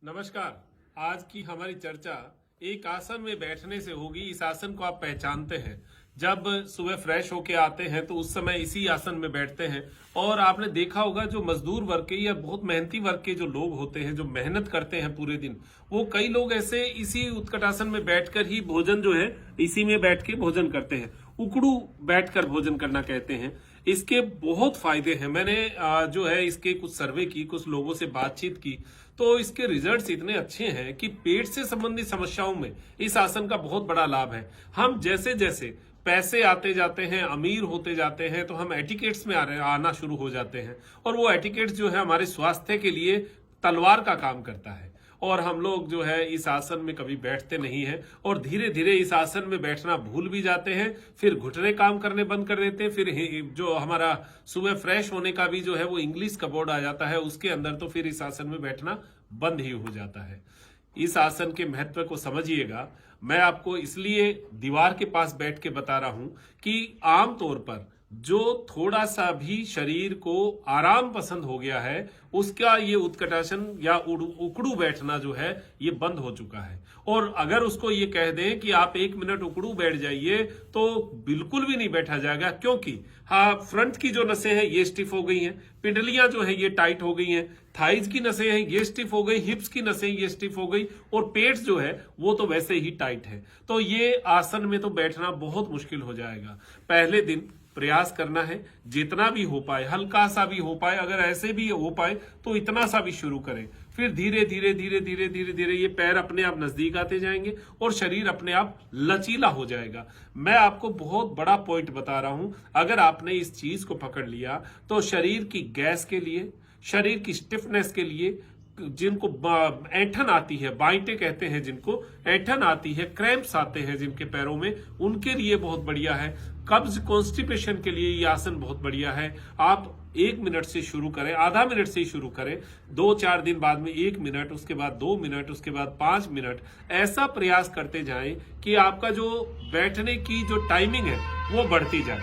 नमस्कार। आज की हमारी चर्चा एक आसन में बैठने से होगी। इस आसन को आप पहचानते हैं, जब सुबह फ्रेश होके आते हैं तो उस समय इसी आसन में बैठते हैं। और आपने देखा होगा जो मजदूर वर्ग के या बहुत मेहनती वर्ग के जो लोग होते हैं, जो मेहनत करते हैं पूरे दिन, वो कई लोग ऐसे इसी उत्कटासन में बैठकर ही भोजन जो है इसी में बैठ के भोजन करते हैं। उकड़ू बैठकर भोजन करना कहते हैं। इसके बहुत फायदे हैं। मैंने जो है इसके कुछ सर्वे की, कुछ लोगों से बातचीत की, तो इसके रिजल्ट्स इतने अच्छे हैं कि पेट से संबंधित समस्याओं में इस आसन का बहुत बड़ा लाभ है। हम जैसे जैसे पैसे आते जाते हैं, अमीर होते जाते हैं, तो हम एटिकेट्स में आना शुरू हो जाते हैं। और वो एटिकेट्स जो है हमारे स्वास्थ्य के लिए तलवार का काम करता है। और हम लोग जो है इस आसन में कभी बैठते नहीं हैं और धीरे धीरे इस आसन में बैठना भूल भी जाते हैं। फिर घुटने काम करने बंद कर देते हैं। फिर जो हमारा सुबह फ्रेश होने का भी जो है वो इंग्लिश का बोर्ड आ जाता है उसके अंदर, तो फिर इस आसन में बैठना बंद ही हो जाता है। इस आसन के महत्व को समझिएगा। मैं आपको इसलिए दीवार के पास बैठ के बता रहा हूं कि आमतौर पर जो थोड़ा सा भी शरीर को आराम पसंद हो गया है, उसका ये उत्कटासन या उकड़ू बैठना जो है ये बंद हो चुका है। और अगर उसको ये कह दें कि आप 1 मिनट उकड़ू बैठ जाइए, तो बिल्कुल भी नहीं बैठा जाएगा। क्योंकि हाँ, फ्रंट की जो नसें हैं ये स्टिफ हो गई हैं, पिंडलियां जो है ये टाइट हो गई हैं, थाइज की नसें हैं ये स्टिफ हो गई, हिप्स की नसें ये स्टिफ हो गई, और पेट जो है वो तो वैसे ही टाइट है। तो ये आसन में तो बैठना बहुत मुश्किल हो जाएगा। पहले दिन प्रयास करना है, जितना भी हो पाए, हल्का सा भी हो पाए, अगर ऐसे भी हो पाए तो इतना सा भी शुरू करें। फिर धीरे धीरे धीरे धीरे धीरे धीरे ये पैर अपने आप नजदीक आते जाएंगे और शरीर अपने आप लचीला हो जाएगा। मैं आपको बहुत बड़ा पॉइंट बता रहा हूं, अगर आपने इस चीज को पकड़ लिया तो शरीर की गैस के लिए, शरीर की स्टिफनेस के लिए, जिनको ऐंठन आती है, बाइंटे कहते हैं जिनको, ऐंठन आती है, क्रैम्प्स आते हैं जिनके पैरों में, उनके लिए बहुत बढ़िया है। कब्ज, कॉन्स्टिपेशन के लिए ये आसन बहुत बढ़िया है। आप 1 मिनट से शुरू करें, आधा मिनट से ही शुरू करें, 2-4 दिन बाद में 1 मिनट, उसके बाद 2 मिनट, उसके बाद 5 मिनट, ऐसा प्रयास करते जाएं कि आपका जो बैठने की जो टाइमिंग है वो बढ़ती जाए।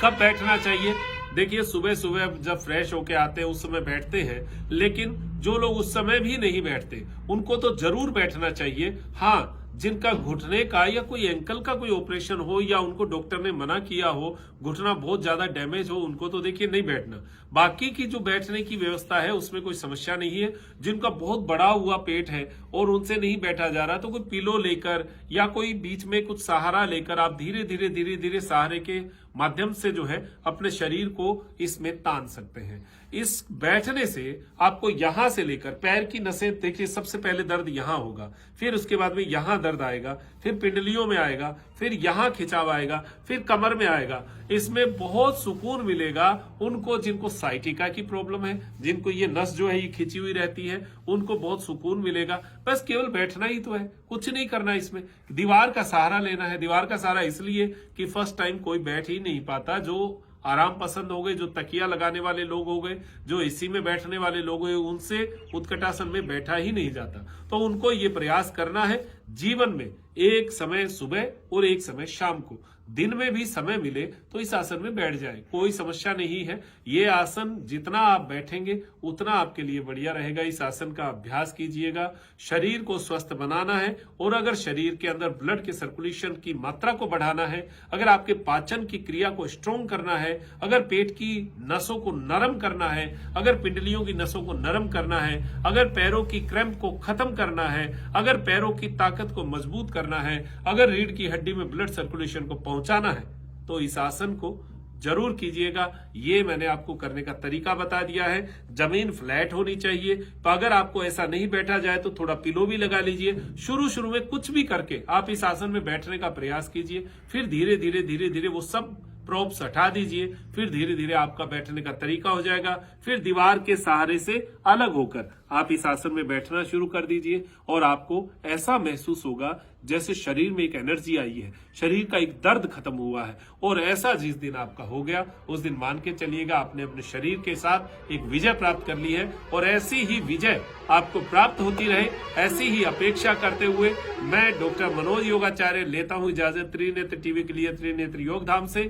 कब बैठना चाहिए? देखिए, सुबह सुबह जब फ्रेश होके आते हैं उस समय बैठते हैं, लेकिन जो लोग उस समय भी नहीं बैठते उनको तो जरूर बैठना चाहिए। हाँ, जिनका घुटने का या कोई एंकल का कोई ऑपरेशन हो, या उनको डॉक्टर ने मना किया हो, घुटना बहुत ज्यादा डैमेज हो, उनको तो देखिए नहीं बैठना। बाकी की जो बैठने की व्यवस्था है उसमें कोई समस्या नहीं है। जिनका बहुत बड़ा हुआ पेट है और उनसे नहीं बैठा जा रहा, तो कोई पिलो लेकर या कोई बीच में कुछ सहारा लेकर आप धीरे धीरे धीरे धीरे सहारे के माध्यम से जो है अपने शरीर को इसमें तान सकते हैं। इस बैठने से आपको यहां से लेकर पैर की नसें, देखिए सबसे पहले दर्द यहां होगा, फिर उसके बाद में यहां दर्द आएगा, फिर पिंडलियों में आएगा, फिर यहां खिंचाव आएगा, फिर कमर में आएगा। इसमें बहुत सुकून मिलेगा उनको जिनको साइटिका की प्रॉब्लम है, जिनको ये नस जो है ये खिंची हुई रहती है, उनको बहुत सुकून मिलेगा। बस केवल बैठना ही तो है, कुछ नहीं करना। इसमें दीवार का सहारा लेना है। दीवार का सहारा इसलिए कि फर्स्ट टाइम कोई बैठ ही नहीं पाता। जो आराम पसंद हो गए, जो तकिया लगाने वाले लोग हो गए, जो एसी में बैठने वाले लोग हो गए, उनसे उत्कटासन में बैठा ही नहीं जाता। तो उनको ये प्रयास करना है जीवन में, एक समय सुबह और एक समय शाम को, दिन में भी समय मिले तो इस आसन में बैठ जाए, कोई समस्या नहीं है। ये आसन जितना आप बैठेंगे उतना आपके लिए बढ़िया रहेगा। इस आसन का अभ्यास कीजिएगा। शरीर को स्वस्थ बनाना है, और अगर शरीर के अंदर ब्लड के सर्कुलेशन की मात्रा को बढ़ाना है, अगर आपके पाचन की क्रिया को स्ट्रॉन्ग करना है, अगर पेट की नसों को नरम करना है, अगर पिंडलियों की नसों को नरम करना है, अगर पैरों की क्रैम्प को खत्म करना है, अगर पैरों की ताकत को मजबूत करना है, अगर रीढ़ की हड्डी में ब्लड सर्कुलेशन को पहुंचाना है, तो इस आसन को जरूर कीजिएगा। ये मैंने आपको करने का तरीका बता दिया है। जमीन फ्लैट होनी चाहिए। तो अगर आपको ऐसा नहीं बैठा जाए तो थोड़ा पिलो भी लगा लीजिए। शुरू में कुछ भी करके आप इस आसन में बैठने का प्रयास कीजिए। फिर धीरे धीरे धीरे धीरे वो सब प्रॉप्स हटा दीजिए। फिर धीरे धीरे आपका बैठने का तरीका हो जाएगा। फिर दीवार के सहारे से अलग होकर आप इस आसन में बैठना शुरू कर दीजिए, और आपको ऐसा महसूस होगा जैसे शरीर में एक एनर्जी आई है, शरीर का एक दर्द खत्म हुआ है। और ऐसा जिस दिन आपका हो गया, उस दिन मान के चलिएगा आपने अपने शरीर के साथ एक विजय प्राप्त कर ली है। और ऐसी ही विजय आपको प्राप्त होती रहे, ऐसी ही अपेक्षा करते हुए मैं डॉक्टर मनोज योगाचार्य लेता हूं इजाजत त्रिनेत्र टीवी के लिए, त्रिनेत्र योग धाम से।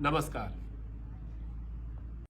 नमस्कार।